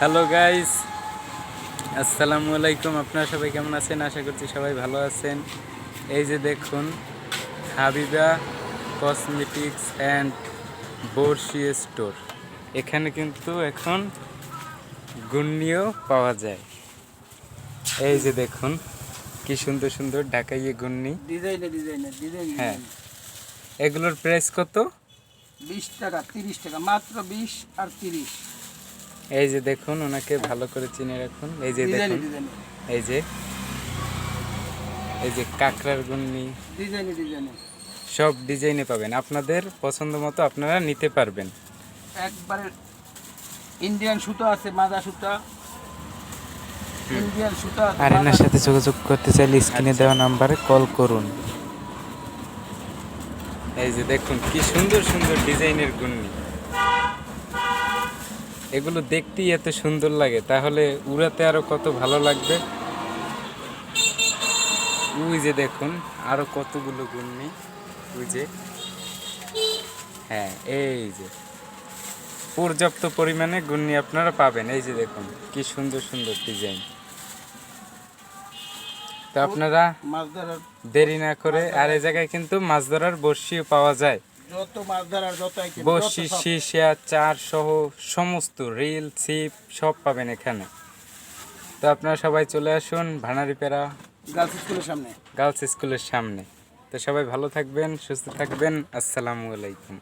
Hello guys, আসসালামু আলাইকুম। আপনারা সবাই কেমন আছেন? আশা করছি সবাই ভালো আছেন। এই যে দেখুন, হাবিবা কসমেটিক্স অ্যান্ড বর্ষি স্টোর। এখানে কিন্তু এখন গুন্নিও পাওয়া যায়। এই যে দেখুন, কি সুন্দর সুন্দর ঢাকাইয়ে গুন্নি। ডিজাইন হ্যাঁ, এগুলোর প্রাইস কত? 20 টাকা 30 টাকা, মাত্র 20 আর 30। এই যে দেখুন, ওনাকে ভালো করে চিনে রাখুন। এই যে ডিজাইনে দেখুন, ডিজাইনে এই যে এই যে কাঁকড়ার গুন্নি, ডিজাইনে সব ডিজাইনে পাবেন। আপনাদের পছন্দ মতো আপনারা নিতে পারবেন। একবারে ইন্ডিয়ান সুতা আছে, মাদা সুতা, ইন্ডিয়ান সুতা আছে। আর এনার সাথে যোগাযোগ করতে চাইলে স্ক্রিনে দেওয়া নাম্বারে কল করুন। এই যে দেখুন, কি সুন্দর সুন্দর ডিজাইনের গুন্নি। এগুলো দেখতেই এত সুন্দর লাগে, তাহলে উড়াতে আরো কত ভালো লাগবে। ওই যে দেখুন, আরো কতগুলো গুন্নি। ওই যে, হ্যাঁ, এই যে পর্যাপ্ত পরিমাণে গুন্নি আপনারা পাবেন। এই যে দেখুন, কি সুন্দর সুন্দর ডিজাইন। তো আপনারা মাছ ধরার দেরি না করে, আর এই জায়গায় কিন্তু মাছ ধরার বড়শিও পাওয়া যায়। যত মাছ ধরার যত আইটেম, বড়শি, শিশা, চার সহ সমস্ত রিল, ছিপ সব পাবেন এখানে। তো আপনারা সবাই চলে আসুন ভানারীপাড়া গার্লস স্কুলের সামনে। গার্লস স্কুলের সামনে। তো সবাই ভালো থাকবেন, সুস্থ থাকবেন। আসসালামু আলাইকুম।